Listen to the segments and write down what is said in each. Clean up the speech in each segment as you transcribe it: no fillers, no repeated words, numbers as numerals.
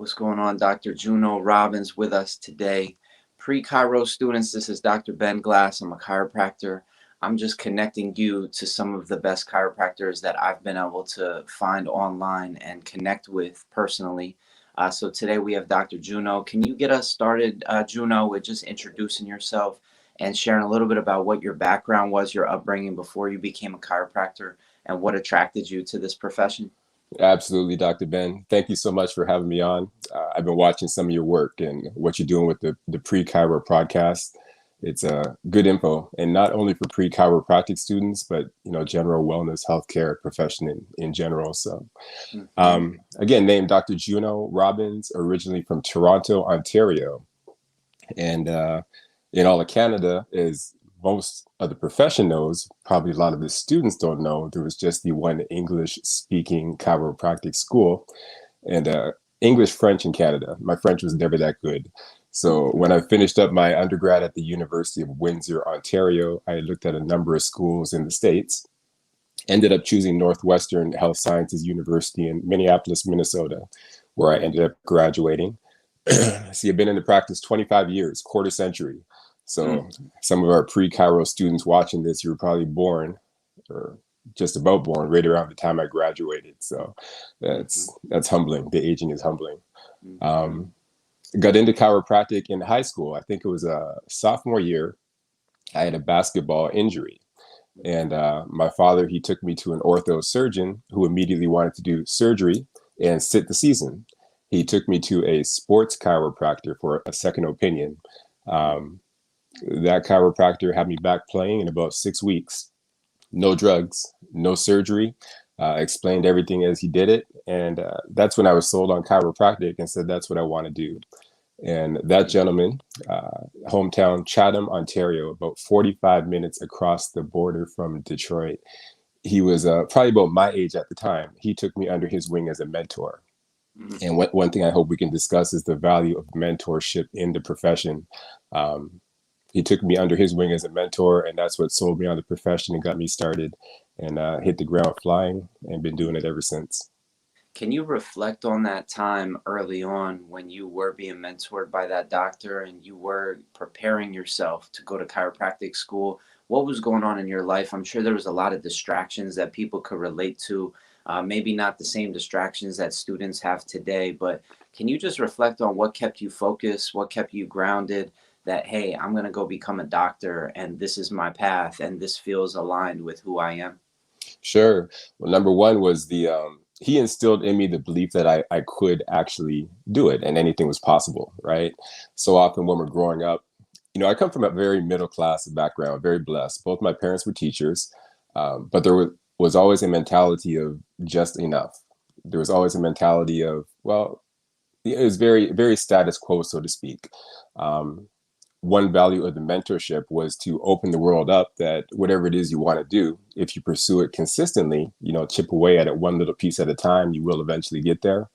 What's going on? Dr. Juneau Robbins with us today. Pre-Chiro students, this is Dr. Ben Glass. I'm a chiropractor. I'm just connecting you to some of the best chiropractors that I've been able to find online and connect with personally. So today we have Dr. Juneau. Can you get us started, Juneau, with just introducing yourself and sharing a little bit about what your background was, your upbringing before you became a chiropractor, and what attracted you to this profession? Absolutely, Dr. Ben. Thank you so much for having me on. I've been watching some of your work and what you're doing with the pre-Chiro podcast. It's good info, and not only for pre-chiropractic students, but general wellness, healthcare profession in general. So, Mhm. again, named Dr. Juno Robbins, originally from Toronto, Ontario, and in all of Canada, as most of the profession knows, probably a lot of the students don't know, there was just the one English speaking chiropractic school and English, French in Canada. My French was never that good. So when I finished up my undergrad at the University of Windsor, Ontario, I looked at a number of schools in the States, ended up choosing Northwestern Health Sciences University in Minneapolis, Minnesota, where I ended up graduating. See, I've been in the practice 25 years, quarter century. Mm. So some of our pre-Chiro students watching this, you were probably born or just about born right around the time I graduated. So Mhm. that's humbling. The aging is humbling. Mhm. Um, got into chiropractic in high school. I think it was a sophomore year. I had a basketball injury. And my father, he took me to an ortho surgeon who immediately wanted to do surgery and sit the season. He took me to a sports chiropractor for a second opinion. Um, that chiropractor had me back playing in about 6 weeks. No drugs, no surgery. Explained everything as he did it. And that's when I was sold on chiropractic and said, that's what I want to do. And that gentleman, hometown Chatham, Ontario, about 45 minutes across the border from Detroit. He was probably about my age at the time. He took me under his wing as a mentor. Mhm. And one thing I hope we can discuss is the value of mentorship in the profession. Um, he took me under his wing as a mentor, and that's what sold me on the profession and got me started and hit the ground flying and been doing it ever since. Can you reflect on that time early on when you were being mentored by that doctor and you were preparing yourself to go to chiropractic school? What was going on in your life? I'm sure there was a lot of distractions that people could relate to. Maybe not the same distractions that students have today, but can you just reflect on what kept you focused, what kept you grounded? That, hey, I'm going to go become a doctor and this is my path and this feels aligned with who I am? Sure. Well, number one was he instilled in me the belief that I could actually do it and anything was possible, right? So often when we're growing up, I come from a very middle class background, very blessed. Both my parents were teachers, but was always a mentality of just enough. There was always a mentality of, well, it was very, very status quo, so to speak. Um, One value of the mentorship was to open the world up that whatever it is you want to do, if you pursue it consistently, chip away at it one little piece at a time, you will eventually get there.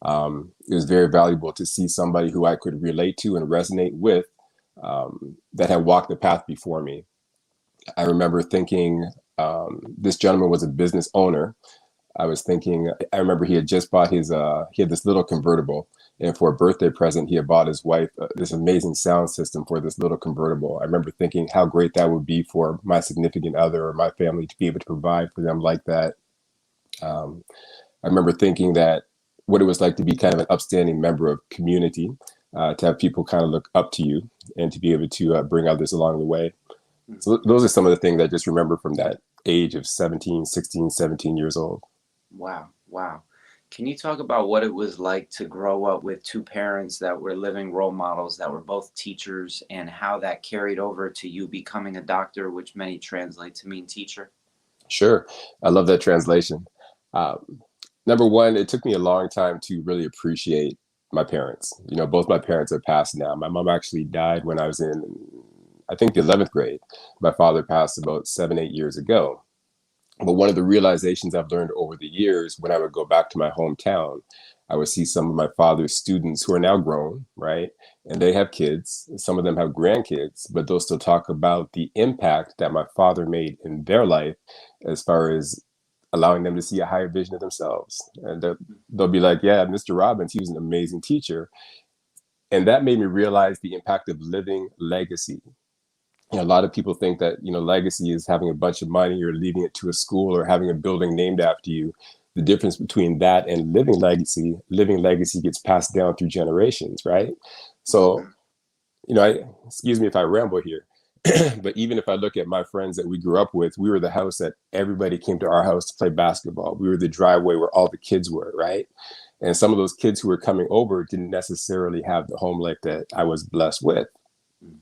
It was very valuable to see somebody who I could relate to and resonate with, that had walked the path before me. I remember thinking, this gentleman was a business owner. I was thinking, I remember he had just bought he had this little convertible. And for a birthday present, he had bought his wife this amazing sound system for this little convertible. I remember thinking how great that would be for my significant other or my family to be able to provide for them like that. Um, I remember thinking that what it was like to be kind of an upstanding member of community, to have people kind of look up to you and to be able to bring others along the way. So those are some of the things I just remember from that age of 17, 16, 17 years old. Wow, wow. Can you talk about what it was like to grow up with two parents that were living role models that were both teachers and how that carried over to you becoming a doctor, which many translate to mean teacher? Sure. I love that translation. Number one, it took me a long time to really appreciate my parents. Both my parents are passed now. My mom actually died when I was in, I think, the 11th grade. My father passed about 7, 8 years ago. But one of the realizations I've learned over the years, when I would go back to my hometown, I would see some of my father's students who are now grown, right? And they have kids. Some of them have grandkids, but they'll still talk about the impact that my father made in their life as far as allowing them to see a higher vision of themselves. And they'll be like, yeah, Mr. Robbins, he was an amazing teacher. And that made me realize the impact of living legacy. A lot of people think that, legacy is having a bunch of money or leaving it to a school or having a building named after you. The difference between that and living legacy gets passed down through generations, right? So, excuse me if I ramble here, but even if I look at my friends that we grew up with, we were the house that everybody came to our house to play basketball. We were the driveway where all the kids were, right? And some of those kids who were coming over didn't necessarily have the home life that I was blessed with.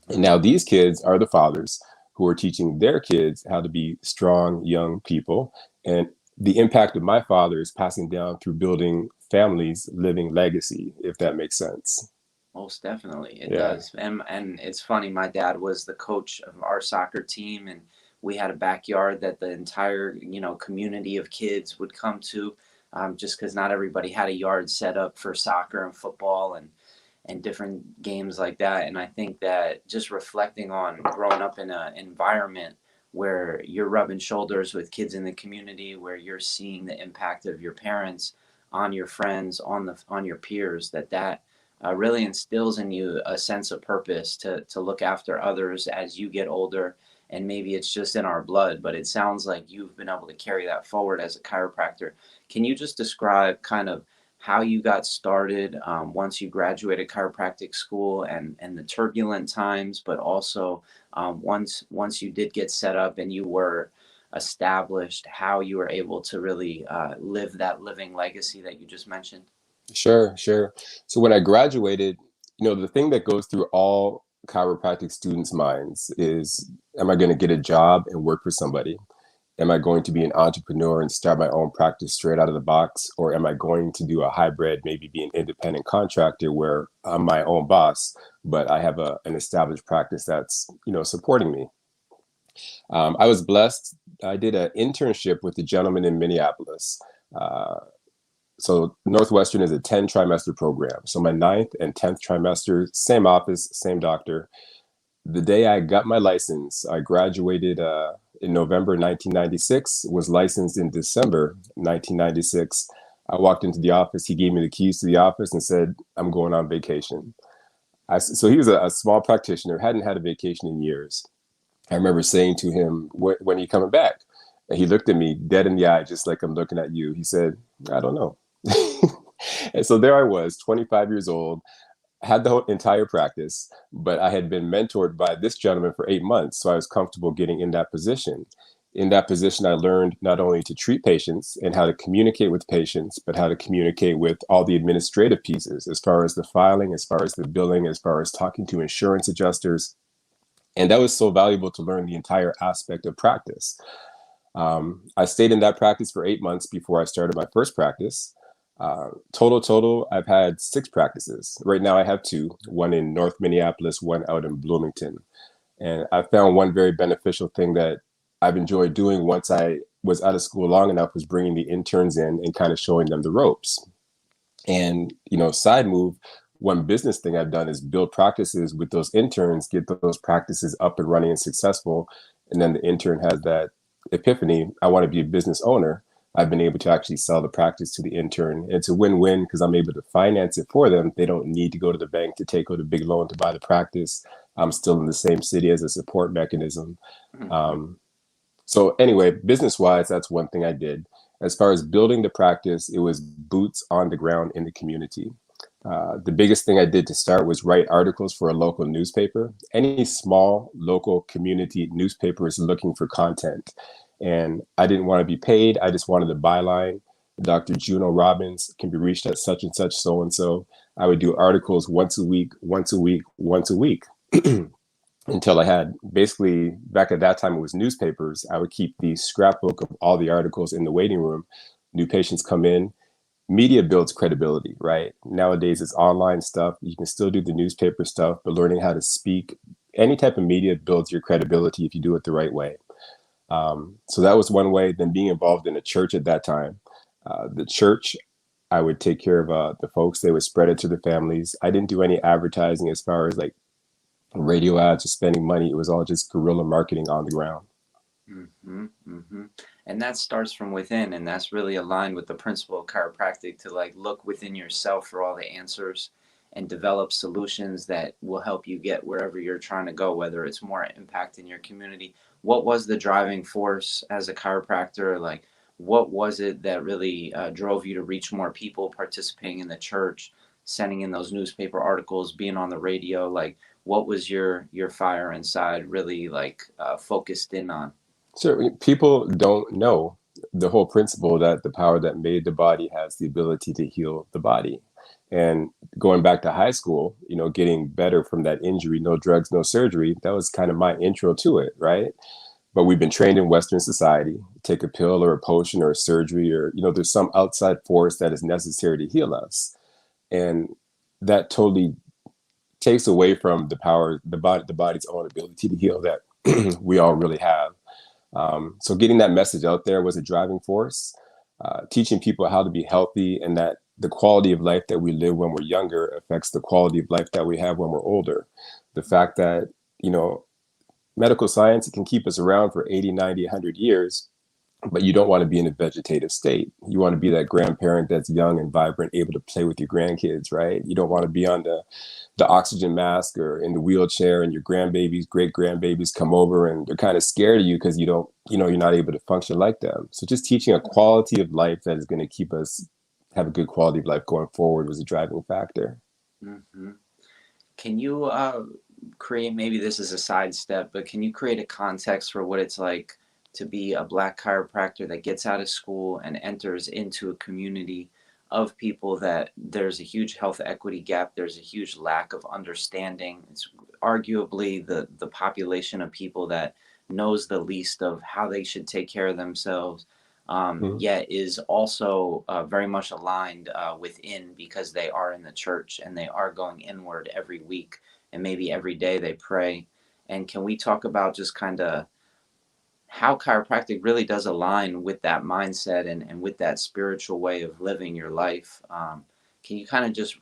And now these kids are the fathers who are teaching their kids how to be strong young people. And the impact of my father is passing down through building families, living legacy, if that makes sense. Most definitely, it Yeah. does. And it's funny. My dad was the coach of our soccer team, and we had a backyard that the entire community of kids would come to, just because not everybody had a yard set up for soccer and football and different games like that. And I think that just reflecting on growing up in an environment where you're rubbing shoulders with kids in the community, where you're seeing the impact of your parents on your friends, on your peers, that really instills in you a sense of purpose to look after others as you get older. And maybe it's just in our blood, but it sounds like you've been able to carry that forward as a chiropractor. Can you just describe kind of how you got started once you graduated chiropractic school, and the turbulent times, but also once you did get set up and you were established, how you were able to really live that living legacy that you just mentioned? Sure, sure. So when I graduated, the thing that goes through all chiropractic students' minds is, am I going to get a job and work for somebody? Am I going to be an entrepreneur and start my own practice straight out of the box? Or am I going to do a hybrid, maybe be an independent contractor where I'm my own boss, but I have an established practice that's, supporting me? I was blessed. I did an internship with a gentleman in Minneapolis. Uh, so Northwestern is a 10 trimester program. So my ninth and 10th trimester, same office, same doctor. The day I got my license, I graduated in November 1996, was licensed in December 1996. I walked into the office. He gave me the keys to the office and said, I'm going on vacation. So he was a small practitioner, hadn't had a vacation in years. I remember saying to him, when are you coming back? And he looked at me dead in the eye, just like I'm looking at you. He said, I don't know. And so there I was, 25 years old, had the whole entire practice, but I had been mentored by this gentleman for 8 months. So I was comfortable getting in that position. In that position, I learned not only to treat patients and how to communicate with patients, but how to communicate with all the administrative pieces, as far as the filing, as far as the billing, as far as talking to insurance adjusters. And that was so valuable to learn the entire aspect of practice. I stayed in that practice for 8 months before I started my first practice. Total, I've had 6 practices. Right now I have 2, one in North Minneapolis, one out in Bloomington. And I found one very beneficial thing that I've enjoyed doing once I was out of school long enough was bringing the interns in and kind of showing them the ropes. And, side move, one business thing I've done is build practices with those interns, get those practices up and running and successful. And then the intern has that epiphany, I want to be a business owner. I've been able to actually sell the practice to the intern. It's a win-win because I'm able to finance it for them. They don't need to go to the bank to take out a big loan to buy the practice. I'm still in the same city as a support mechanism. Mm-hmm. So anyway, business-wise, that's one thing I did. As far as building the practice, it was boots on the ground in the community. The biggest thing I did to start was write articles for a local newspaper. Any small local community newspaper is looking for content. And I didn't want to be paid. I just wanted a byline. Dr. Juneau Robbins can be reached at such and such, so and so. I would do articles once a week, once a week, once a week. Until I had, basically, back at that time it was newspapers. I would keep the scrapbook of all the articles in the waiting room. New patients come in. Media builds credibility, right? Nowadays it's online stuff. You can still do the newspaper stuff, but learning how to speak, any type of media builds your credibility if you do it the right way. So that was one way. Then being involved in a church at that time, the church, I would take care of the folks. They would spread it to the families. I didn't do any advertising as far as like radio ads or spending money. It was all just guerrilla marketing on the ground. Mm-hmm, mm-hmm. And that starts from within, and that's really aligned with the principle of chiropractic, to like look within yourself for all the answers and develop solutions that will help you get wherever you're trying to go, whether it's more impact in your community. What was the driving force as a chiropractor? Like, what was it that really drove you to reach more people, participating in the church, sending in those newspaper articles, being on the radio? Like, what was your fire inside really like focused in on? So people don't know the whole principle that the power that made the body has the ability to heal the body. And going back to high school, getting better from that injury, no drugs, no surgery, that was kind of my intro to it, right? But we've been trained in Western society, take a pill or a potion or a surgery, or, there's some outside force that is necessary to heal us. And that totally takes away from the power, the body's own ability to heal that we all really have. So getting that message out there was a driving force, teaching people how to be healthy, and that the quality of life that we live when we're younger affects the quality of life that we have when we're older. The fact that, you know, medical science can keep us around for 80, 90, 100 years, but you don't want to be in a vegetative state. You want to be that grandparent that's young and vibrant, able to play with your grandkids, right? You don't want to be on the oxygen mask or in the wheelchair, and your grandbabies, great grandbabies come over and they're kind of scared of you because you don't, you're not able to function like them. So just teaching a quality of life that is going to keep us have a good quality of life going forward was a driving factor. Hmm. Can you create, maybe this is a sidestep, but can you create a context for what it's like to be a Black chiropractor that gets out of school and enters into a community of people that there's a huge health equity gap, there's a huge lack of understanding. It's arguably the population of people that knows the least of how they should take care of themselves, Mhm. yet is also very much aligned within, because they are in the church and they are going inward every week, and maybe every day they pray. And can we talk about just kind of how chiropractic really does align with that mindset and with that spiritual way of living your life? Can you kind of just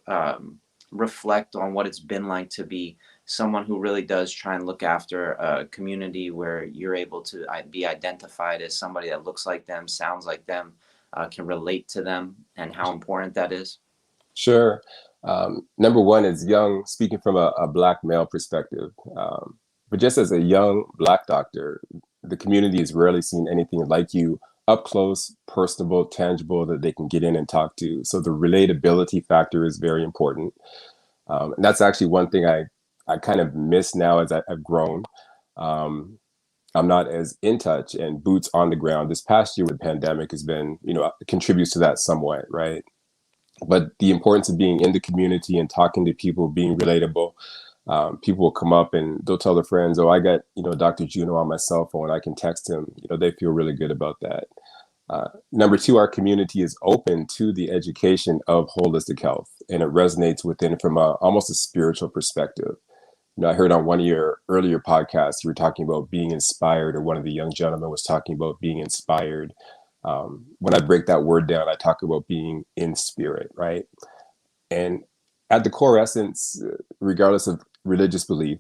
reflect on what it's been like to be someone who really does try and look after a community where you're able to be identified as somebody that looks like them, sounds like them, can relate to them, and how important that is? Sure. Number one is young, speaking from a Black male perspective. But just as a young Black doctor, the community has rarely seen anything like you up close, personable, tangible that they can get in and talk to. So the relatability factor is very important. And that's actually one thing I kind of miss now as I've grown. Um, I'm not as in touch and boots on the ground. This past year with the pandemic has been, contributes to that somewhat, right? But the importance of being in the community and talking to people, being relatable. People will come up and they'll tell their friends, "Oh, I got Dr. Juneau on my cell phone. I can text him." They feel really good about that. Number two, our community is open to the education of holistic health, and it resonates within from almost a spiritual perspective. I heard on one of your earlier podcasts, you were talking about being inspired, or one of the young gentlemen was talking about being inspired. When I break that word down, I talk about being in spirit, right? And at the core essence, regardless of religious belief,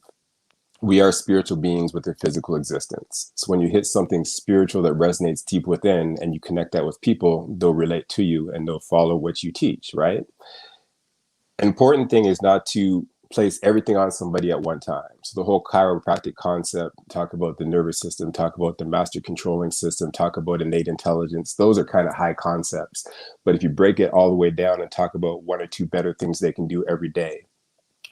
we are spiritual beings with a physical existence. So when you hit something spiritual that resonates deep within and you connect that with people, they'll relate to you and they'll follow what you teach, right? Important thing is not to place everything on somebody at one time. So the whole chiropractic concept, talk about the nervous system, talk about the master controlling system, talk about innate intelligence. Those are kind of high concepts. But if you break it all the way down and talk about one or two better things they can do every day,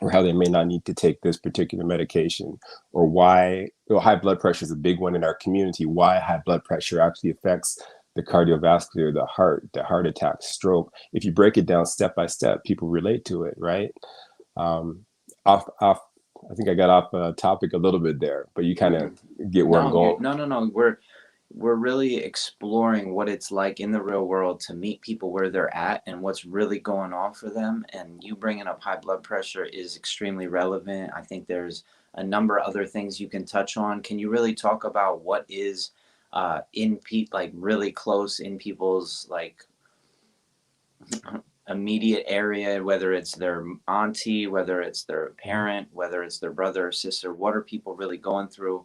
or how they may not need to take this particular medication, or why high blood pressure is a big one in our community, why high blood pressure actually affects the cardiovascular, the heart attack, stroke. If you break it down step by step, people relate to it, right? Um, off. I think I got off topic a little bit there, but you kind of Mhm. get where I'm No, going. no. We're really exploring what it's like in the real world to meet people where they're at and what's really going on for them. And you bringing up high blood pressure is extremely relevant. I think there's a number of other things you can touch on. Can you really talk about what is in people, like really close in people's like immediate area, whether it's their auntie, whether it's their parent, whether it's their brother or sister? What are people really going through?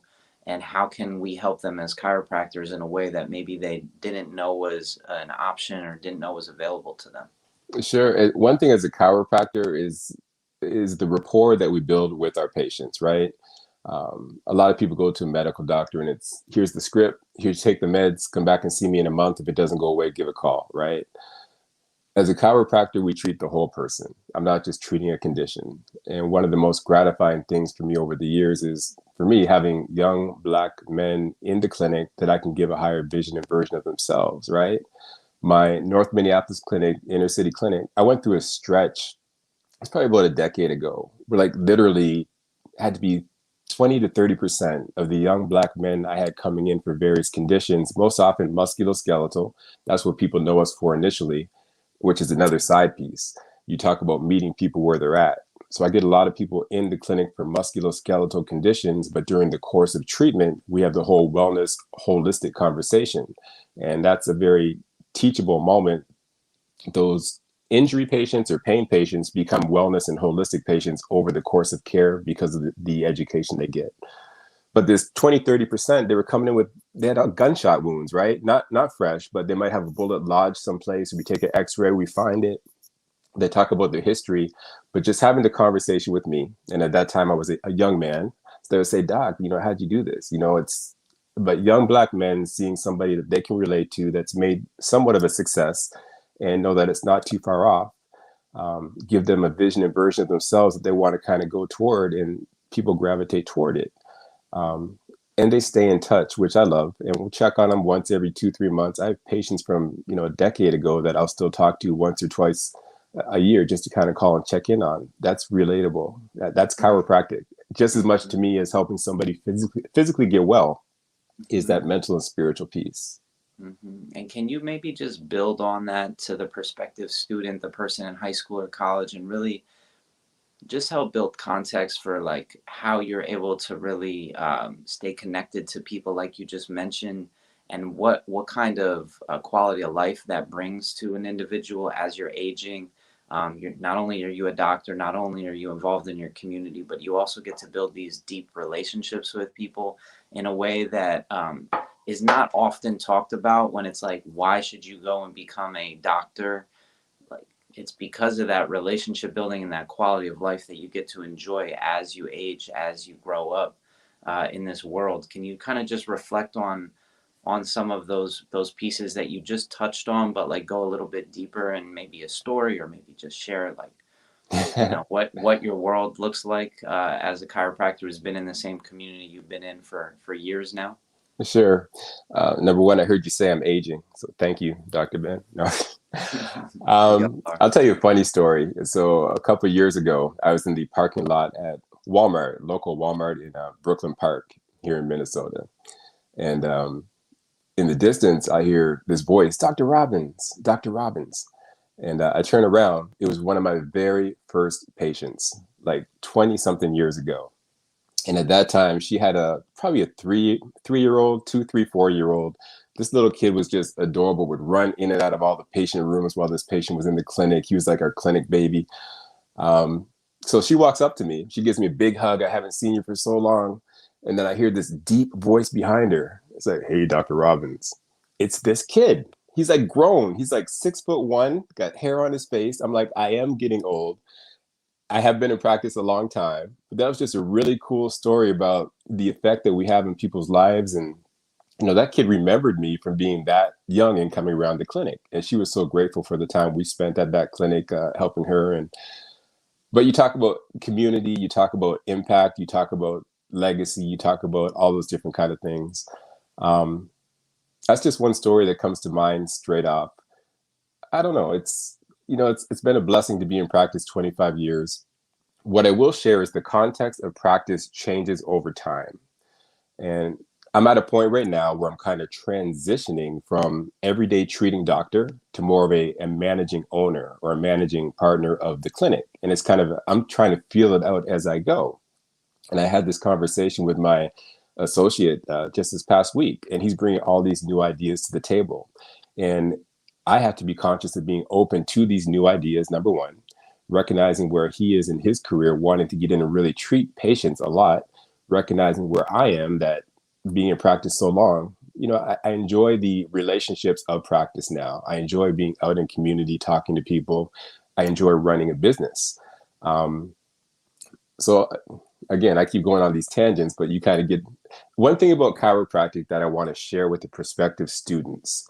and how can we help them as chiropractors in a way that maybe they didn't know was an option or didn't know was available to them? Sure. One thing as a chiropractor is the rapport that we build with our patients, right? A lot of people go to a medical doctor and it's here's the script, here take the meds, come back and see me in a month. If it doesn't go away, give a call, right? As a chiropractor, we treat the whole person. I'm not just treating a condition. And one of the most gratifying things for me over the years is for me having young Black men in the clinic that I can give a higher vision and version of themselves, right? My North Minneapolis clinic, inner city clinic, I went through a stretch, it's probably about a decade ago, where like literally had to be 20 to 30% of the young Black men I had coming in for various conditions, most often musculoskeletal. That's what people know us for initially, which is another side piece. You talk about meeting people where they're at. So I get a lot of people in the clinic for musculoskeletal conditions, but during the course of treatment, we have the whole wellness holistic conversation. And that's a very teachable moment. Those injury patients or pain patients become wellness and holistic patients over the course of care because of the education they get. But this 20, 30%, they were coming in with, they had gunshot wounds, right? Not fresh, but they might have a bullet lodged someplace. We take an x-ray, we find it. They talk about their history, but just having the conversation with me. And at that time I was a young man. So they would say, Doc, how'd you do this? But young Black men seeing somebody that they can relate to that's made somewhat of a success and know that it's not too far off, give them a vision and version of themselves that they want to kind of go toward, and people gravitate toward it. And they stay in touch, which I love. And we'll check on them once every 2, 3 months. I have patients from, a decade ago that I'll still talk to once or twice a year just to kind of call and check in on. That's relatable. That's chiropractic. Just as much to me as helping somebody physically get well is Mm-hmm. that mental and spiritual piece. And can you maybe just build on that to the prospective student, the person in high school or college, and really just help build context for like how you're able to really stay connected to people like you just mentioned, and what kind of quality of life that brings to an individual as you're aging. You're not only are you a doctor, not only are you involved in your community, but you also get to build these deep relationships with people in a way that is not often talked about. When it's like, why should you go and become a doctor? Like, it's because of that relationship building and that quality of life that you get to enjoy as you age, as you grow up in this world. Can you kind of just reflect on some of those pieces that you just touched on, but like go a little bit deeper and maybe a story, or maybe just share like what your world looks like as a chiropractor who's been in the same community you've been in for years now? Sure. Number one, I heard you say I'm aging. So thank you, Dr. Ben. No. We all are. I'll tell you a funny story. So a couple of years ago, I was in the parking lot at Walmart, local Walmart in Brooklyn Park here in Minnesota. And in the distance, I hear this voice, Dr. Robbins, Dr. Robbins. And I turn around. It was one of my very first patients, like 20 something years ago. And at that time, she had probably a three-year old, 2, 3, 4-year-old. This little kid was just adorable, would run in and out of all the patient rooms while this patient was in the clinic. He was like our clinic baby. So she walks up to me. She gives me a big hug. I haven't seen you for so long. And then I hear this deep voice behind her. It's like, hey, Dr. Robbins. It's this kid. He's like grown. He's like 6'1", got hair on his face. I'm like, I am getting old. I have been in practice a long time, but that was just a really cool story about the effect that we have in people's lives. And, that kid remembered me from being that young and coming around the clinic. And she was so grateful for the time we spent at that clinic helping her. But you talk about community, you talk about impact, you talk about legacy, you talk about all those different kind of things. Um, that's just one story that comes to mind straight off. I don't know. It's been a blessing to be in practice 25 years. What I will share is the context of practice changes over time. And I'm at a point right now where I'm kind of transitioning from everyday treating doctor to more of a managing owner or a managing partner of the clinic. And it's kind of, I'm trying to feel it out as I go. And I had this conversation with my associate just this past week, and he's bringing all these new ideas to the table. And I have to be conscious of being open to these new ideas, number one, recognizing where he is in his career, wanting to get in and really treat patients a lot, recognizing where I am that being in practice so long, I enjoy the relationships of practice now. I enjoy being out in community, talking to people. I enjoy running a business. Um, so again, I keep going on these tangents, but you kind of get one thing about chiropractic that I want to share with the prospective students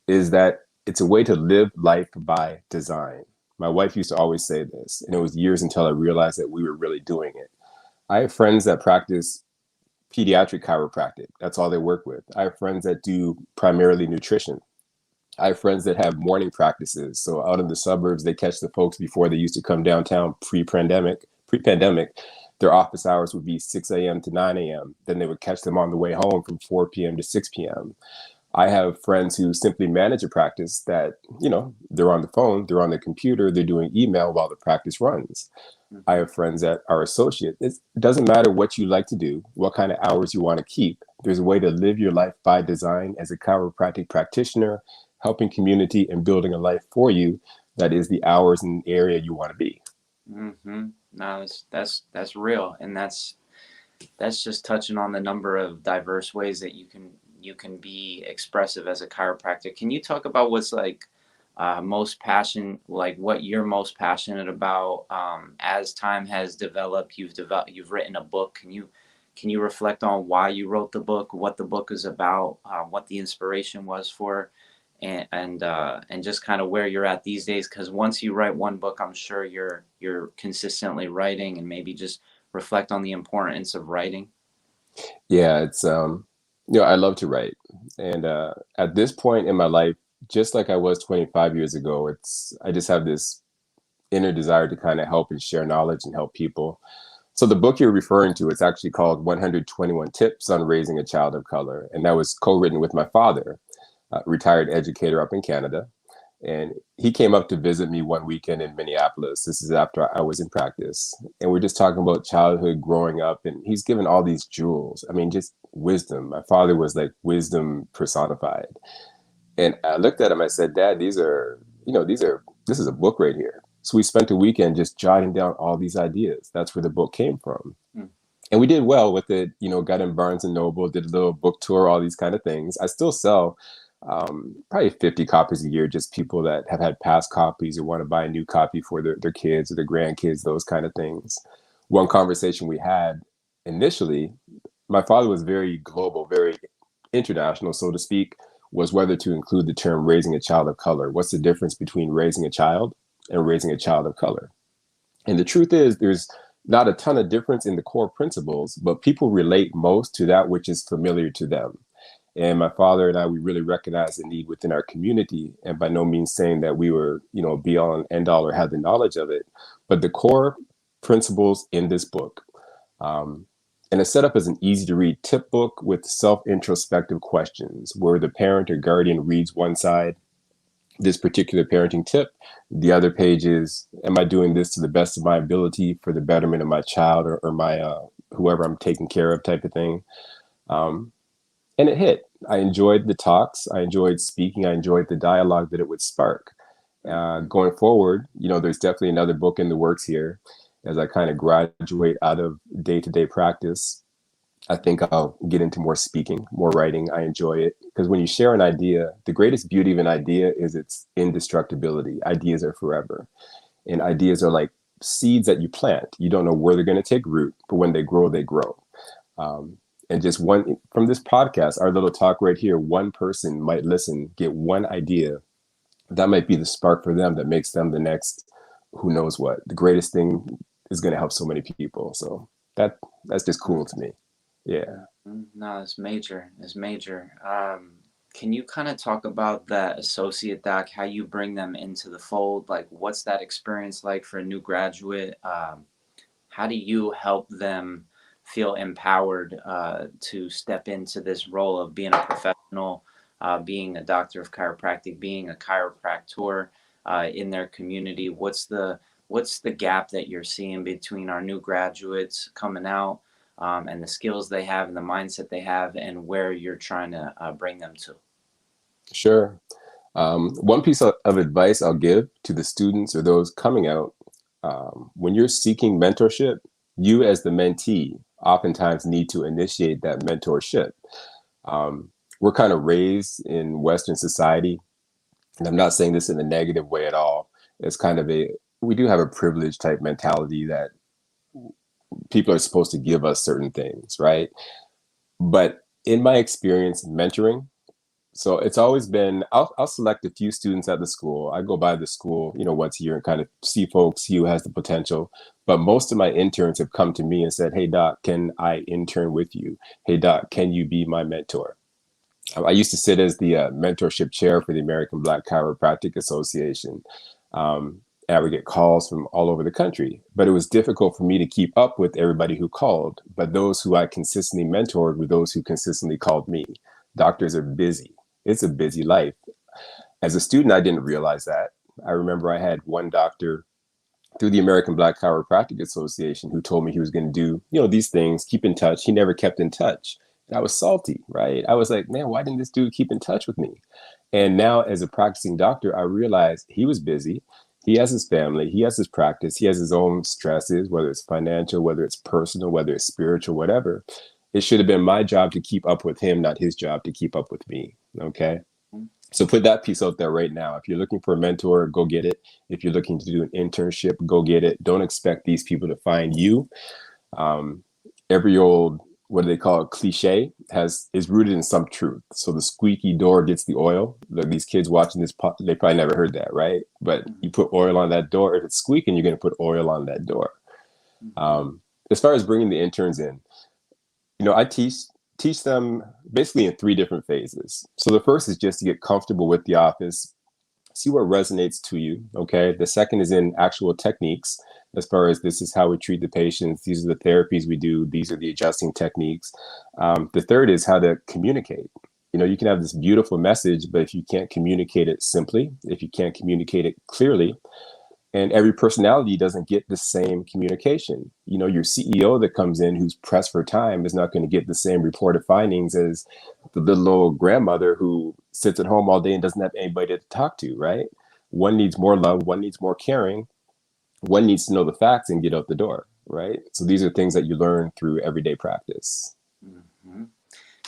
is that it's a way to live life by design. My wife used to always say this, and it was years until I realized that we were really doing it. I have friends that practice pediatric chiropractic. That's all they work with. I have friends that do primarily nutrition. I have friends that have morning practices. So out in the suburbs, they catch the folks before they used to come downtown pre-pandemic. Pre-pandemic, their office hours would be 6 a.m. to 9 a.m. Then they would catch them on the way home from 4 p.m. to 6 p.m. I have friends who simply manage a practice that, they're on the phone, they're on the computer, they're doing email while the practice runs. I Mhm. have friends that are associates. It doesn't matter what you like to do, what kind of hours you want to keep. There's a way to live your life by design as a chiropractic practitioner, helping community and building a life for you that is the hours and area you want to be. Mm-hmm. No, that's real, and that's just touching on the number of diverse ways that you can be expressive as a chiropractor. Can you talk about what's like most passion, like what you're most passionate about as time has developed? You've written a book. Can you reflect on why you wrote the book, what the book is about, what the inspiration was for, and just kind of where you're at these days? Because once you write one book, I'm sure you're consistently writing, and maybe just reflect on the importance of writing. Yeah, it's I love to write. And at this point in my life, just like I was 25 years ago, I just have this inner desire to kind of help and share knowledge and help people. So the book you're referring to, it's actually called 121 Tips on Raising a Child of Color. And that was co-written with my father, a retired educator up in Canada. And he came up to visit me one weekend in Minneapolis. This is after I was in practice. And we're just talking about childhood growing up. And he's given all these jewels. I mean, just wisdom. My father was like wisdom personified. And I looked at him, I said, Dad, this is a book right here. So we spent a weekend just jotting down all these ideas. That's where the book came from. Mm. And we did well with it, got in Barnes and Noble, did a little book tour, all these kind of things. I still sell probably 50 copies a year, just people that have had past copies or want to buy a new copy for their kids or their grandkids, those kind of things. One conversation we had initially, my father was very global, very international, so to speak, was whether to include the term raising a child of color. What's the difference between raising a child and raising a child of color? And the truth is, there's not a ton of difference in the core principles, but people relate most to that which is familiar to them. And my father and I, we really recognized the need within our community, and by no means saying that we were, be all and end all or had the knowledge of it, but the core principles in this book. Um, and it's set up as an easy to read tip book with self introspective questions where the parent or guardian reads one side, this particular parenting tip. The other page is, am I doing this to the best of my ability for the betterment of my child or my whoever I'm taking care of type of thing. Um, and it hit. I enjoyed the talks. I enjoyed speaking. I enjoyed the dialogue that it would spark. Mhm. Going forward, there's definitely another book in the works here as I kind of graduate out of day-to-day practice. I think I'll get into more speaking, more writing. I enjoy it because when you share an idea, the greatest beauty of an idea is its indestructibility. Ideas are forever, and ideas are like seeds that you plant. You don't know where they're going to take root, but when they grow, they grow. Um, and just one from this podcast, our little talk right here, one person might listen, get one idea. That might be the spark for them that makes them the next, who knows what. The greatest thing is going to help so many people. So that's just cool to me. Yeah. No, it's major. It's major. Can you kind of talk about that associate doc, how you bring them into the fold? Like, what's that experience like for a new graduate? How do you help them feel empowered to step into this role of being a professional, being a doctor of chiropractic, being a chiropractor in their community? What's the gap that you're seeing between our new graduates coming out and the skills they have and the mindset they have, and where you're trying to bring them to? Sure. One piece of advice I'll give to the students or those coming out, when you're seeking mentorship, you as the mentee oftentimes need to initiate that mentorship. Um, we're kind of raised in Western society, and I'm not saying this in a negative way at all. It's kind of we do have a privilege type mentality that people are supposed to give us certain things, right? But in my experience mentoring, so it's always been, I'll select a few students at the school. I go by the school, once a year and kind of see folks, see who has the potential. But most of my interns have come to me and said, "Hey, Doc, can I intern with you? Hey, Doc, can you be my mentor?" I used to sit as the mentorship chair for the American Black Chiropractic Association. And I would get calls from all over the country, but it was difficult for me to keep up with everybody who called. But those who I consistently mentored were those who consistently called me. Doctors are busy. It's a busy life. As a student, I didn't realize that. I remember I had one doctor through the American Black Chiropractic Association who told me he was going to do, these things, keep in touch. He never kept in touch. And I was salty, right? I was like, man, why didn't this dude keep in touch with me? And now as a practicing doctor, I realized he was busy. He has his family, he has his practice, he has his own stresses, whether it's financial, whether it's personal, whether it's spiritual, whatever. It should have been my job to keep up with him, not his job to keep up with me. Okay. So put that piece out there right now. If you're looking for a mentor, go get it. If you're looking to do an internship, go get it. Don't expect these people to find you. Um, every old, what do they call it, cliche is rooted in some truth. So the squeaky door gets the oil. Look, these kids watching this, they probably never heard that, right? But you put oil on that door. If it's squeaking, you're going to put oil on that door. As far as bringing the interns in, I teach them basically in three different phases. So the first is just to get comfortable with the office, see what resonates to you. Okay. The second is in actual techniques, as far as this is how we treat the patients. These are the therapies we do. These are the adjusting techniques. The third is how to communicate. You can have this beautiful message, but if you can't communicate it simply, if you can't communicate it clearly, and every personality doesn't get the same communication. Your CEO that comes in who's pressed for time is not going to get the same reported findings as the little old grandmother who sits at home all day and doesn't have anybody to talk to, right? One needs more love, one needs more caring, one needs to know the facts and get out the door, right? So these are things that you learn through everyday practice. Mm-hmm.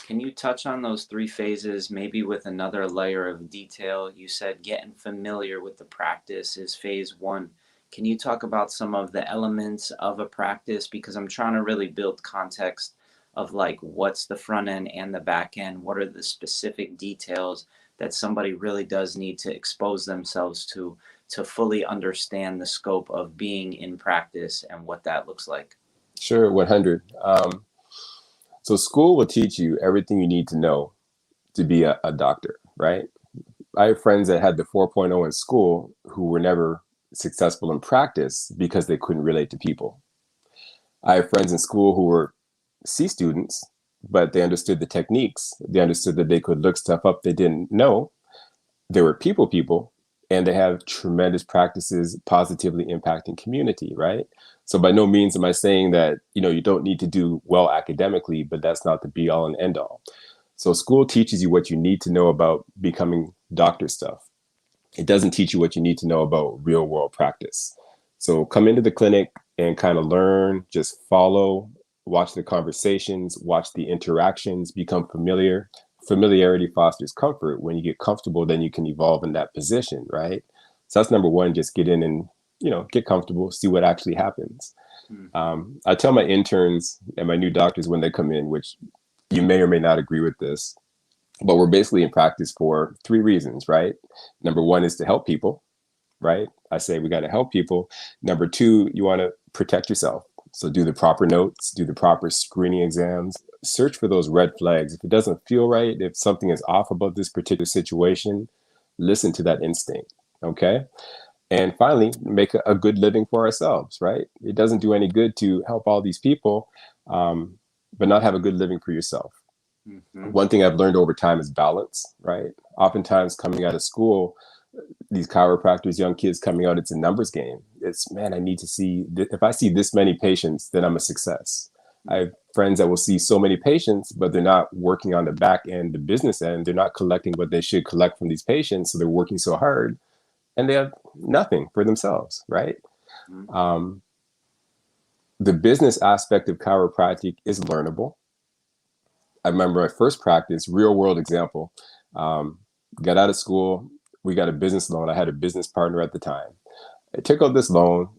Can you touch on those three phases, maybe with another layer of detail? You said getting familiar with the practice is phase one. Can you talk about some of the elements of a practice? Because I'm trying to really build context of like what's the front end and the back end. What are the specific details that somebody really does need to expose themselves to fully understand the scope of being in practice and what that looks like? Sure, 100. So school will teach you everything you need to know to be a doctor, right? I have friends that had the 4.0 in school who were never successful in practice because they couldn't relate to people. I have friends in school who were C students, but they understood the techniques. They understood that they could look stuff up they didn't know. They were people, and they have tremendous practices positively impacting community, right? So by no means am I saying that, you don't need to do well academically, but that's not the be all and end all. So school teaches you what you need to know about becoming doctor stuff. It doesn't teach you what you need to know about real world practice. So come into the clinic and kind of learn, just follow, watch the conversations, watch the interactions, become familiar. Familiarity fosters comfort. When you get comfortable, then you can evolve in that position, right? So that's number one, just get in and, get comfortable, see what actually happens. I tell my interns and my new doctors when they come in, which you may or may not agree with this, but we're basically in practice for three reasons, right? Number one is to help people, right? I say we got to help people. Number two, you want to protect yourself. So do the proper notes, do the proper screening exams, search for those red flags. If it doesn't feel right, if something is off about this particular situation, listen to that instinct, okay? And finally, make a good living for ourselves, right? It doesn't do any good to help all these people, but not have a good living for yourself. Mm-hmm. One thing I've learned over time is balance, right? Oftentimes coming out of school, these chiropractors, young kids coming out, it's a numbers game. It's, man, I need to see, if I see this many patients, then I'm a success. I have friends that will see so many patients, but they're not working on the back end, the business end. They're not collecting what they should collect from these patients. So they're working so hard and they have nothing for themselves, right? Mm-hmm. Um, The business aspect of chiropractic is learnable. I remember my first practice, real world example. Um, got out of school. We got a business loan. I had a business partner at the time. I took out this loan.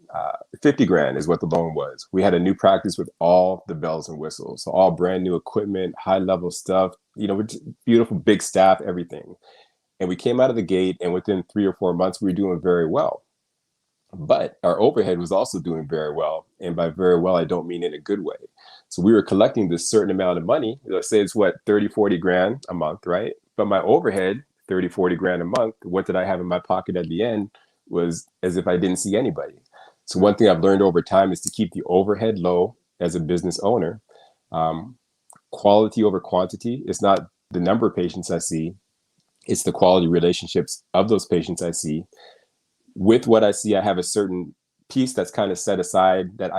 50 grand is what the loan was. We had a new practice with all the bells and whistles. So all brand new equipment, high level stuff, with beautiful big staff, everything. And we came out of the gate, and within 3 or 4 months, we were doing very well. But our overhead was also doing very well. And by very well, I don't mean in a good way. So we were collecting this certain amount of money. Let's say it's what, 30, 40 grand a month, right? But my overhead, 30, 40 grand a month, what did I have in my pocket at the end was as if I didn't see anybody. So one thing I've learned over time is to keep the overhead low as a business owner. Um, Quality over quantity. It's not the number of patients I see, it's the quality relationships of those patients I see. With what I see, I have a certain piece that's kind of set aside that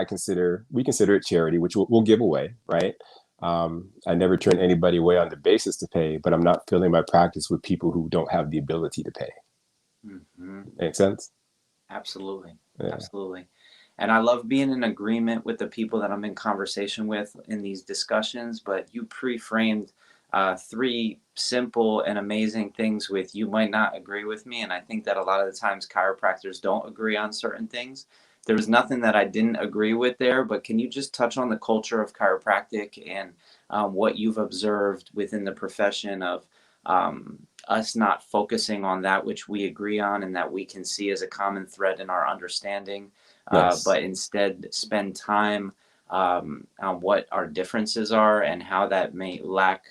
we consider it charity, which we'll give away, right? I never turn anybody away on the basis to pay, but I'm not filling my practice with people who don't have the ability to pay. Hmm. Make sense? Absolutely. Yeah. Absolutely. And I love being in agreement with the people that I'm in conversation with in these discussions, but you pre-framed three simple and amazing things with you might not agree with me. And I think that a lot of the times chiropractors don't agree on certain things. There was nothing that I didn't agree with there, but can you just touch on the culture of chiropractic and what you've observed within the profession of us not focusing on that which we agree on and that we can see as a common thread in our understanding, Nice. but instead spend time on what our differences are and how that may lack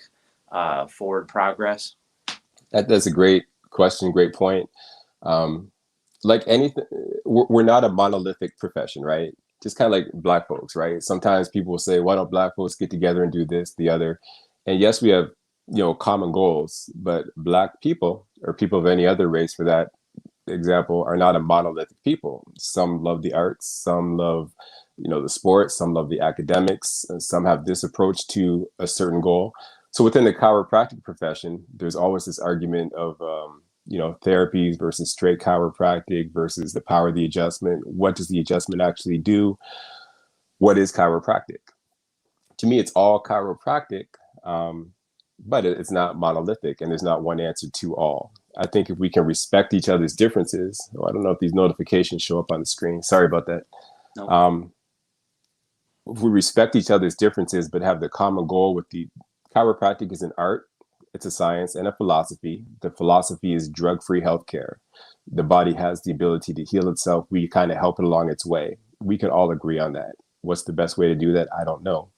forward progress? That's a great question, great point. Um, like anything, we're not a monolithic profession, right? Just kind of like Black folks, right? Sometimes people will say, why don't Black folks get together and do this, the other? And yes, we have, common goals, but Black people or people of any other race for that example are not a monolithic people. Some love the arts, some love, the sports, some love the academics, and some have this approach to a certain goal. So within the chiropractic profession, there's always this argument of, therapies versus straight chiropractic versus the power of the adjustment. What does the adjustment actually do? What is chiropractic? To me, it's all chiropractic, um, but it's not monolithic, and there's not one answer to all. I think if we can respect each other's differences, I don't know if these notifications show up on the screen. Sorry about that. Nope. Um, if we respect each other's differences, but have the common goal with the chiropractic is an art, it's a science and a philosophy. The philosophy is drug-free healthcare. The body has the ability to heal itself. We kind of help it along its way. We can all agree on that. What's the best way to do that? I don't know.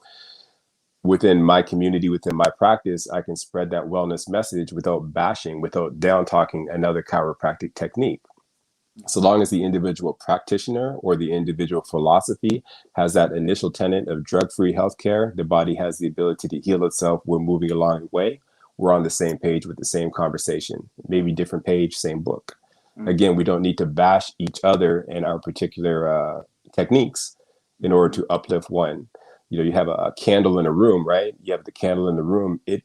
Within my community, within my practice, I can spread that wellness message without bashing, without down talking another chiropractic technique. So long as the individual practitioner or the individual philosophy has that initial tenet of drug-free healthcare, the body has the ability to heal itself. We're moving along the way. We're on the same page with the same conversation, maybe different page, same book. Again, we Mm-hmm. don't need to bash each other in our particular techniques in order Mm-hmm. to uplift one. You have a candle in a room, right? You have the candle in the room. It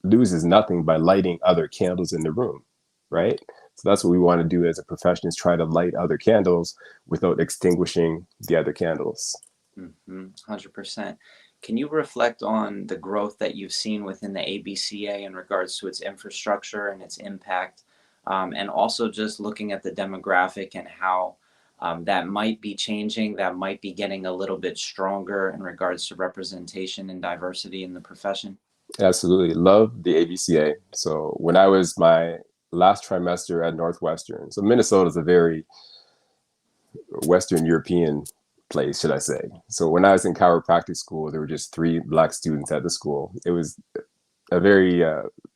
loses nothing by lighting other candles in the room, right? So that's what we want to do as a profession is try to light other candles without extinguishing the other candles. Mm-hmm. 100%. Can you reflect on the growth that you've seen within the ABCA in regards to its infrastructure and its impact, and also just looking at the demographic and how that might be changing, that might be getting a little bit stronger in regards to representation and diversity in the profession? Absolutely. Love the ABCA. So when I was my last trimester at Northwestern, so Minnesota is a very Western European place, should I say. So when I was in chiropractic school, there were just 3 Black students at the school. It was a very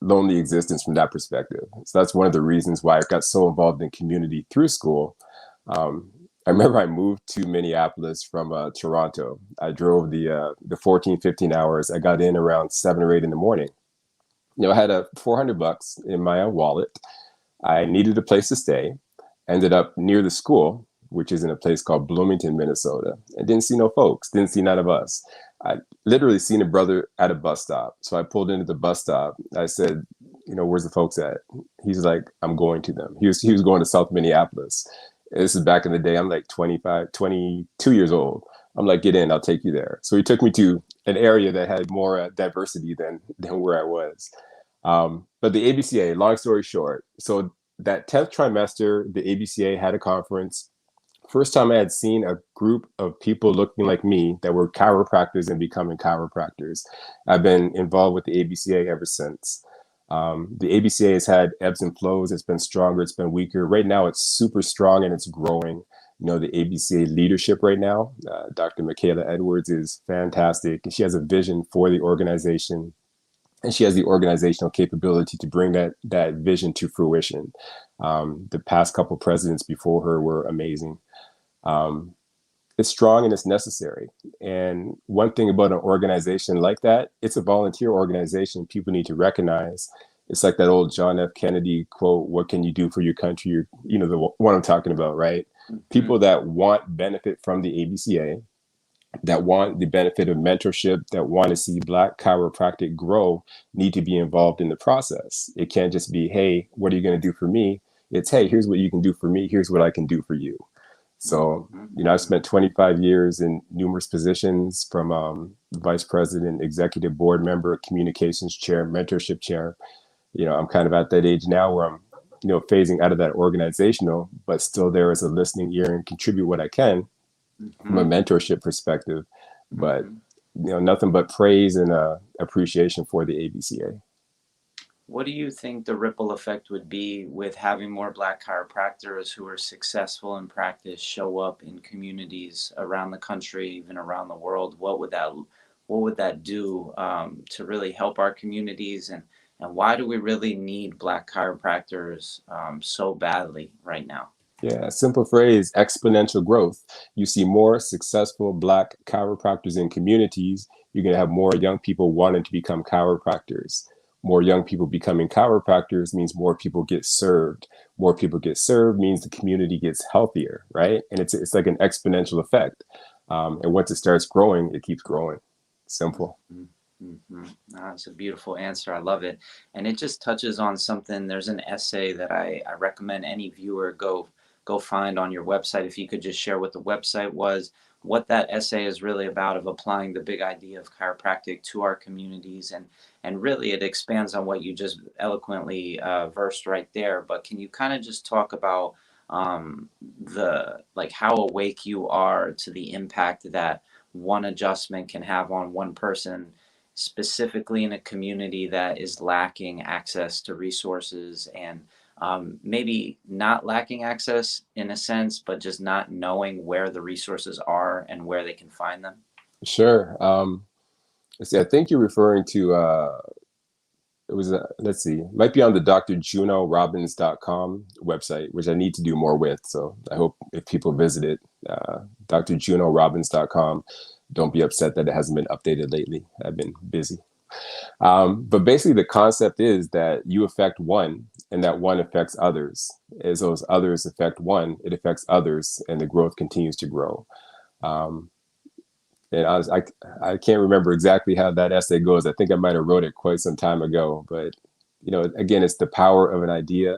lonely existence from that perspective. So that's one of the reasons why I got so involved in community through school. Um, I remember I moved to Minneapolis from Toronto. I drove the 14, 15 hours. I got in around 7 or 8 in the morning. I had a $400 in my wallet. I needed a place to stay. Ended up near the school, which is in a place called Bloomington, Minnesota. And didn't see no folks, didn't see none of us. I literally seen a brother at a bus stop. So I pulled into the bus stop. I said, where's the folks at? He's like, I'm going to them. He was going to South Minneapolis. This is back in the day. I'm like 25, 22 years old. I'm like, get in, I'll take you there. So he took me to an area that had more diversity than where I was. But the ABCA, long story short, so that 10th trimester, the ABCA had a conference. First time I had seen a group of people looking like me that were chiropractors and becoming chiropractors. I've been involved with the ABCA ever since. The ABCA has had ebbs and flows. It's been stronger, it's been weaker. Right now, it's super strong and it's growing. You know, the ABCA leadership right now, Dr. Michaela Edwards is fantastic. She has a vision for the organization, and she has the organizational capability to bring that vision to fruition. The past couple presidents before her were amazing. Um, it's strong and it's necessary. And one thing about an organization like that, it's a volunteer organization. People need to recognize. It's like that old John F. Kennedy quote, "What can you do for your country?" You know, the one I'm talking about, right? Mhm. People that want benefit from the ABCA, that want the benefit of mentorship, that want to see Black chiropractic grow, need to be involved in the process. It can't just be, hey, what are you going to do for me? It's, hey, here's what you can do for me. Here's what I can do for you. So, Mhm. you know, I've Mhm. spent 25 years in numerous positions, from vice president, executive board member, communications chair, mentorship chair. You know, I'm kind of at that age now where I'm, you know, phasing out of that organizational, but still there as a listening ear and contribute what I can from a Mhm. mentorship perspective. But, Mhm. you know, nothing but praise and appreciation for the ABCA. What do you think the ripple effect would be with having more Black chiropractors who are successful in practice show up in communities around the country, even around the world? What would that do to really help our communities, and why do we really need Black chiropractors so badly right now? Yeah, simple phrase, exponential growth. You see more successful Black chiropractors in communities, you're going to have more young people wanting to become chiropractors. More young people becoming chiropractors means more people get served. More people get served means the community gets healthier, right? And it's like an exponential effect. And once it starts growing, it keeps growing. Simple. That's a beautiful answer. I love it. And it just touches on something. There's an essay that I recommend any viewer go find on your website. If you could just share what the website was, what that essay is really about, of applying the big idea of chiropractic to our communities, and really it expands on what you just eloquently versed right there. But can you kind of just talk about the like how awake you are to the impact that one adjustment can have on one person, specifically in a community that is lacking access to resources, and maybe not lacking access in a sense, but just not knowing where the resources are and where they can find them? Sure. Let's see, I think you're referring to it was let's see, might be on the drjuneaurobbins.com website, which I need to do more with. So I hope if people visit it, drjuneaurobbins.com, don't be upset that it hasn't been updated lately. I've been busy. But basically the concept is that you affect one and that one affects others. As those others affect one, it affects others, and the growth continues to grow. Um, and I can't remember exactly how that essay goes. I think I might have wrote it quite some time ago, but you know, again, it's the power of an idea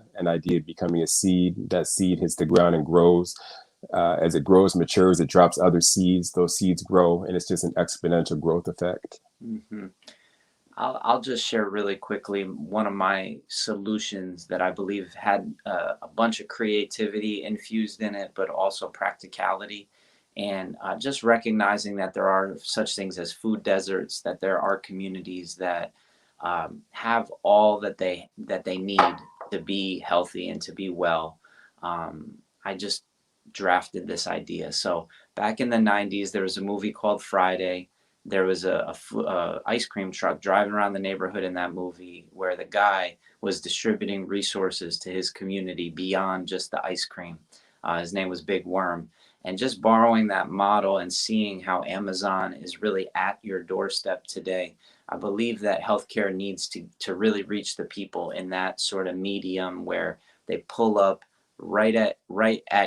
becoming a seed. That seed hits the ground and grows. As it grows, matures, it drops other seeds. Those seeds grow, and it's just an exponential growth effect. Hmm. I'll just share really quickly one of my solutions that I believe had a bunch of creativity infused in it, but also practicality. And just recognizing that there are such things as food deserts, that there are communities that have all that they need to be healthy and to be well. I just drafted this idea. So back in the 90s, there was a movie called Friday. There was a ice cream truck driving around the neighborhood in that movie, where the guy was distributing resources to his community beyond just the ice cream. His name was Big Worm. And just borrowing that model and seeing how Amazon is really at your doorstep today, I believe that healthcare needs to really reach the people in that sort of medium where they pull up right at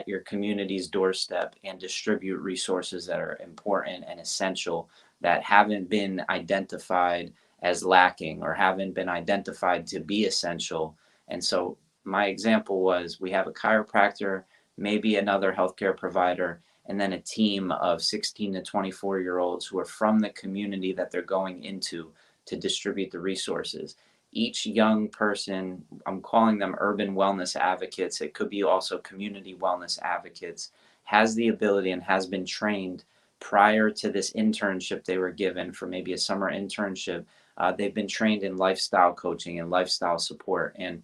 your community's doorstep and distribute resources that are important and essential, that haven't been identified as lacking or haven't been identified to be essential. And so my example was, we have a chiropractor maybe another healthcare provider, and then a team of 16 to 24-year-olds who are from the community that they're going into to distribute the resources. Each young person, I'm calling them urban wellness advocates, it could be also community wellness advocates, has the ability and has been trained prior to this internship they were given for maybe a summer internship. They've been trained in lifestyle coaching and lifestyle support, and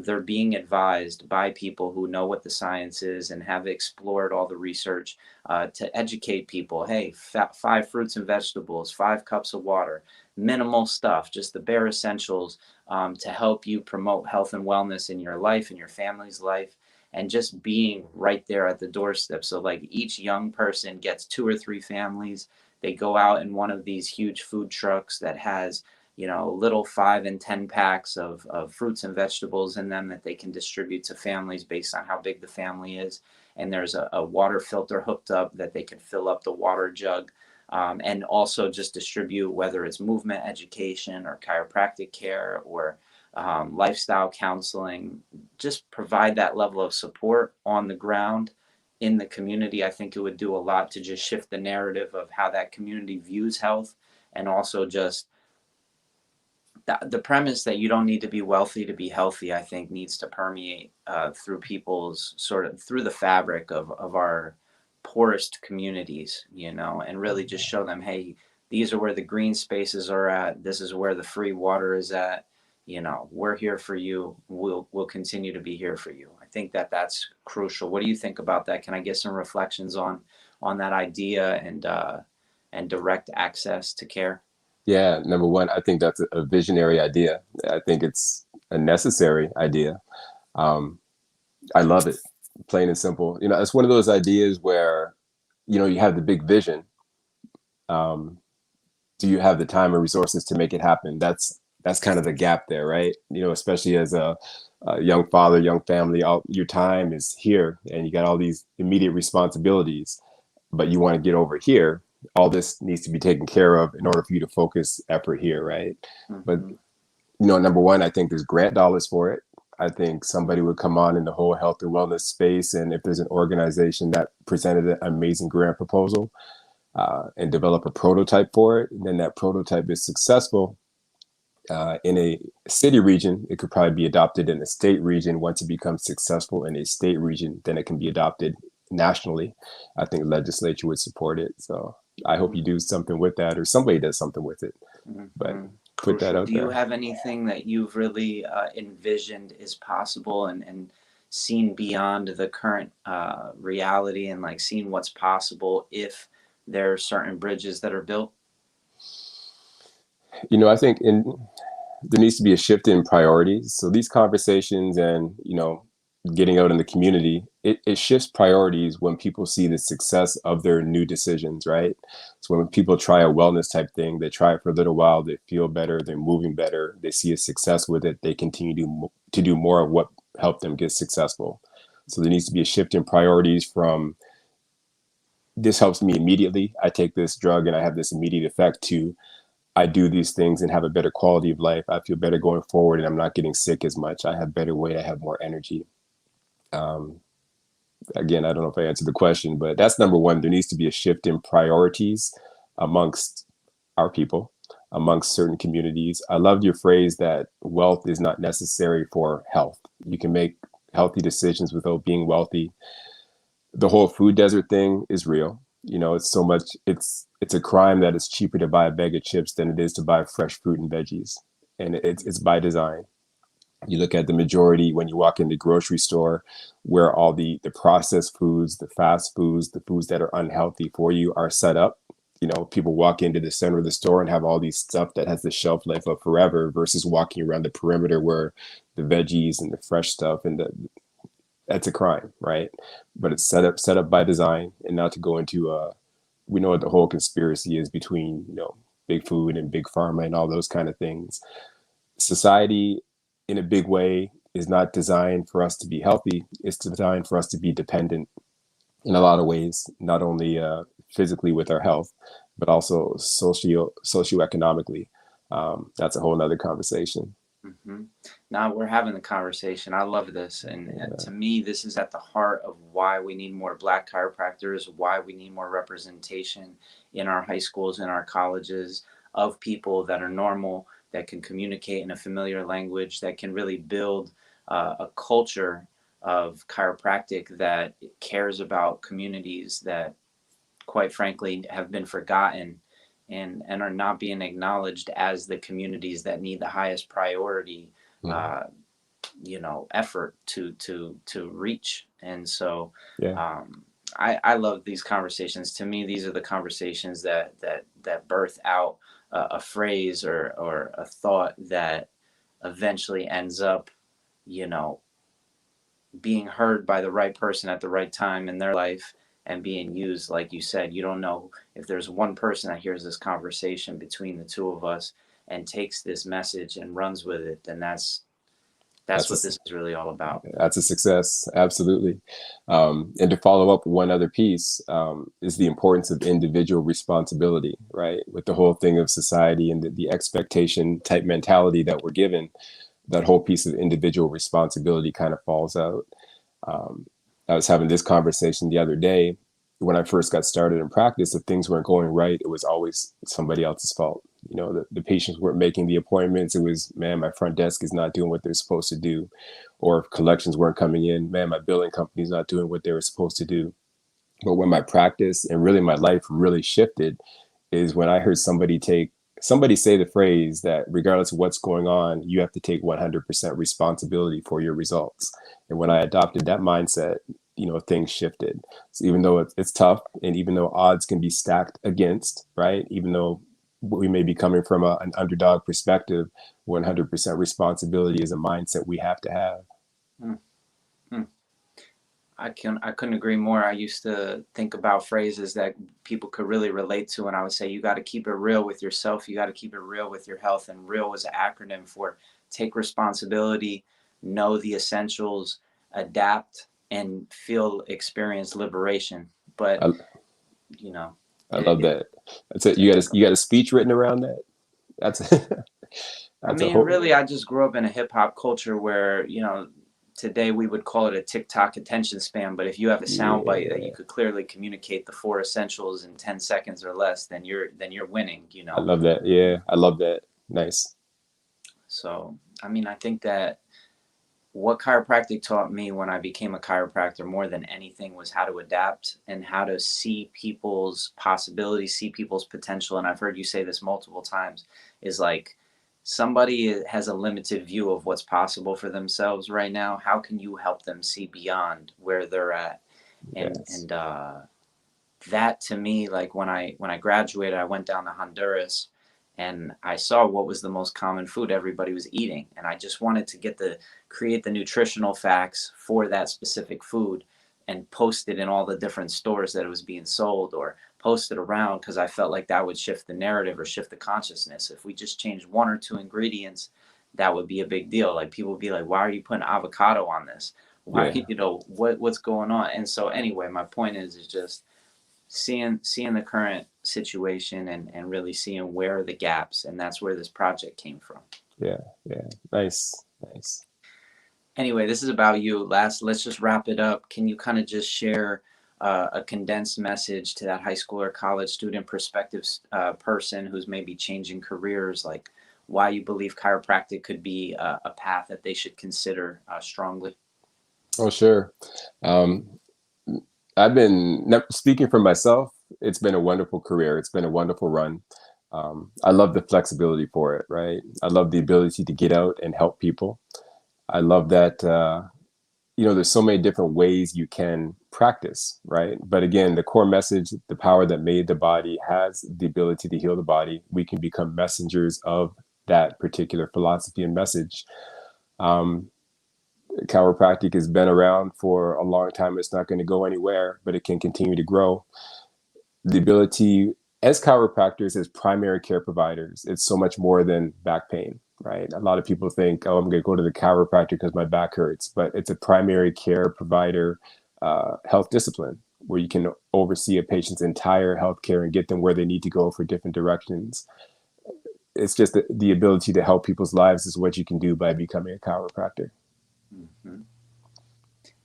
they're being advised by people who know what the science is and have explored all the research to educate people. Hey, 5 fruits and vegetables, 5 cups of water, minimal stuff, just the bare essentials to help you promote health and wellness in your life and your family's life. And just being right there at the doorstep. So, like, each young person gets 2 or 3 families. They go out in one of these huge food trucks that has, little 5 and 10 packs of fruits and vegetables in them that they can distribute to families based on how big the family is. And there's a water filter hooked up that they can fill up the water jug, and also just distribute, whether it's movement education or chiropractic care or lifestyle counseling, just provide that level of support on the ground in the community. I think it would do a lot to just shift the narrative of how that community views health, and also just the premise that you don't need to be wealthy to be healthy, I think needs to permeate through people's sort of through the fabric of our poorest communities, and really just show them, hey, these are where the green spaces are at. This is where the free water is at. We're here for you. We'll continue to be here for you. I think that that's crucial. What do you think about that? Can I get some reflections on that idea and direct access to care? Yeah, number one, I think that's a visionary idea. I think it's a necessary idea. Um, I love it, plain and simple. It's one of those ideas where, you have the big vision. Um, do you have the time and resources to make it happen? That's kind of the gap there, right? Especially as a young father, young family, all your time is here, and you got all these immediate responsibilities, but you want to get over here. All this needs to be taken care of in order for you to focus effort here, right? But Mm-hmm. number one, I think there's grant dollars for it. I think somebody would come on in the whole health and wellness space, and if there's an organization that presented an amazing grant proposal and develop a prototype for it, and then that prototype is successful in a city region, it could probably be adopted in a state region. Once it becomes successful in a state region, then it can be adopted nationally. I think legislature would support it. So I hope you do something with that, or somebody does something with it. But Mm-hmm. put that Crucial. out Do you there. have anything that you've really envisioned is possible, and seen beyond the current reality, and like seen what's possible if there are certain bridges that are built? I think there needs to be a shift in priorities. So these conversations and, getting out in the community, it shifts priorities when people see the success of their new decisions, right? So when people try a wellness type thing, they try it for a little while, they feel better, they're moving better, they see a success with it, they continue to do more of what helped them get successful. So there needs to be a shift in priorities from this helps me immediately. I take this drug and I have this immediate effect to I do these things and have a better quality of life. I feel better going forward and I'm not getting sick as much. I have better weight. I have more energy. Um, Again, I don't know if I answered the question, but that's number one. There needs to be a shift in priorities amongst our people, amongst certain communities. I loved your phrase that wealth is not necessary for health. You can make healthy decisions without being wealthy. The whole food desert thing is real. It's so much, it's a crime that it's cheaper to buy a bag of chips than it is to buy fresh fruit and veggies. And it's by design. You look at the majority when you walk in the grocery store, where all the processed foods, the fast foods, the foods that are unhealthy for you are set up. People walk into the center of the store and have all these stuff that has the shelf life of forever versus walking around the perimeter where the veggies and the fresh stuff and that's a crime, right? But it's set up by design. And not to go into we know what the whole conspiracy is between big food and big pharma and all those kind of things. Society in a big way is not designed for us to be healthy. It's designed for us to be dependent in a lot of ways, not only physically with our health, but also socioeconomically. That's a whole nother conversation. Hmm. Now we're having the conversation. I love this, and to me, this is at the heart of why we need more Black chiropractors, why we need more representation in our high schools, in our colleges, of people that are normal, that can communicate in a familiar language, that can really build a culture of chiropractic that cares about communities that, quite frankly, have been forgotten and are not being acknowledged as the communities that need the highest priority, Mhm. uh, effort to reach. And so, Yeah, um, I love these conversations. To me, these are the conversations that birth out a phrase or a thought that eventually ends up, you know, being heard by the right person at the right time in their life and being used. Like you said, you don't know if there's one person that hears this conversation between the two of us and takes this message and runs with it, then that's that's what a this is really all about. that's a success, absolutely. And to follow up one other piece is the importance of individual responsibility, right? With the whole thing of society and the expectation type mentality that we're given, that whole piece of individual responsibility kind of falls out. Um, I was having this conversation the other day. When I first got started in practice, if things weren't going right, it was always somebody else's fault. You know, the patients weren't making the appointments. It was, man, my front desk is not doing what they're supposed to do. Or if collections weren't coming in, man, my billing company's not doing what they were supposed to do. But when my practice and really my life really shifted is when I heard somebody say the phrase that regardless of what's going on, you have to take 100% responsibility for your results. And when I adopted that mindset, things shifted. So even though it's tough and even though odds can be stacked against, right? Even though we may be coming from an underdog perspective, 100% responsibility is a mindset we have to have. Hmm. Hmm. I couldn't agree more. I used to think about phrases that people could really relate to, and I would say you got to keep it real with yourself. You got to keep it real with your health, and real was an acronym for take responsibility, know the essentials, adapt, and feel experience liberation. But I, you know, I love it, that. That's it. it, You got a speech written around that. That's I that's a mean, whole really, I just grew up in a hip hop culture where, today we would call it a TikTok attention span. But if you have a soundbite that you yeah. could clearly communicate the four essentials in 10 seconds or less, then you're winning. I love that. Yeah, I love that. Nice. So, I mean, I think that what chiropractic taught me when I became a chiropractor more than anything was how to adapt and how to see people's possibilities, see people's potential. And I've heard you say this multiple times, is like somebody has a limited view of what's possible for themselves right now. How can you help them see beyond where they're at? And Yes. and that to me, like when I graduated, I went down to Honduras and I saw what was the most common food everybody was eating, and I just wanted to create the nutritional facts for that specific food and post it in all the different stores that it was being sold, or post it around, because I felt like that would shift the narrative or shift the consciousness. If we just changed one or two ingredients, that would be a big deal. Like people would be like, why are you putting avocado on this? Why, Yeah. what's going on? And so anyway, my point is just seeing the current situation and really seeing where are the gaps, and that's where this project came from. Yeah. Yeah. Nice. Nice. Anyway, this is about you. Let's just wrap it up. Can you kind of just share a condensed message to that high school or college student prospective person who's maybe changing careers, like why you believe chiropractic could be a path that they should consider strongly? Oh, sure. Um, speaking for myself. It's been a wonderful career. It's been a wonderful run. I love the flexibility for it, right? I love the ability to get out and help people. I love that, there's so many different ways you can practice, right? But again, the core message, the power that made the body has the ability to heal the body. We can become messengers of that particular philosophy and message. Um, Chiropractic has been around for a long time. It's not going to go anywhere, but it can continue to grow. The ability, as chiropractors, as primary care providers, it's so much more than back pain, right? A lot of people think, oh, I'm going to go to the chiropractor because my back hurts, but it's a primary care provider health discipline where you can oversee a patient's entire health care and get them where they need to go for different directions. it's just the ability to help people's lives is what you can do by becoming a chiropractor. Hmm.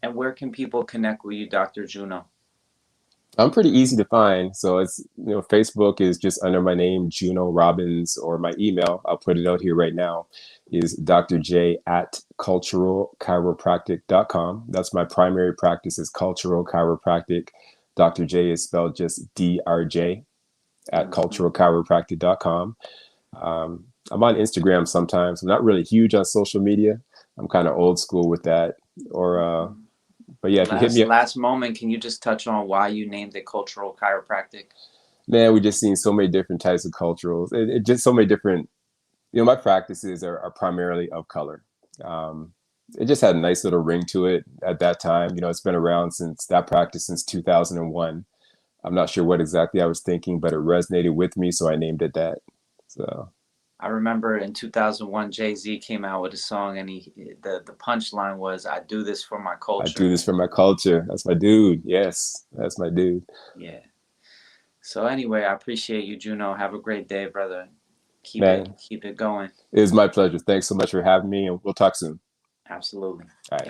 And where can people connect with you, Dr. Juno? I'm pretty easy to find. So it's, Facebook is just under my name, Juneau Robbins, or my email. I'll put it out here right now is drj@culturalchiropractic.com. That's my primary practice is cultural chiropractic. Dr. J is spelled just DRJ at Hmm. culturalchiropractic.com. I'm on Instagram sometimes. I'm not really huge on social media. I'm kind of old school with that. Or, but yeah, if you hit Last me up, last moment, can you just touch on why you named it cultural chiropractic? man, we just seen so many different types of culturals. It just so many different. My practices are primarily of color. Um, it just had a nice little ring to it at that time. It's been around since that practice since 2001. I'm not sure what exactly I was thinking, but it resonated with me, so I named it that. So I remember in 2001, Jay-Z came out with a song, and the punchline was, "I do this for my I do culture." this for my culture. That's my dude. Yes, that's my dude. Yeah. So anyway, I appreciate you, Juno. Have a great day, brother. Keep it Man, keep it going. it is my pleasure. Thanks so much for having me, and we'll talk soon. Absolutely. All right.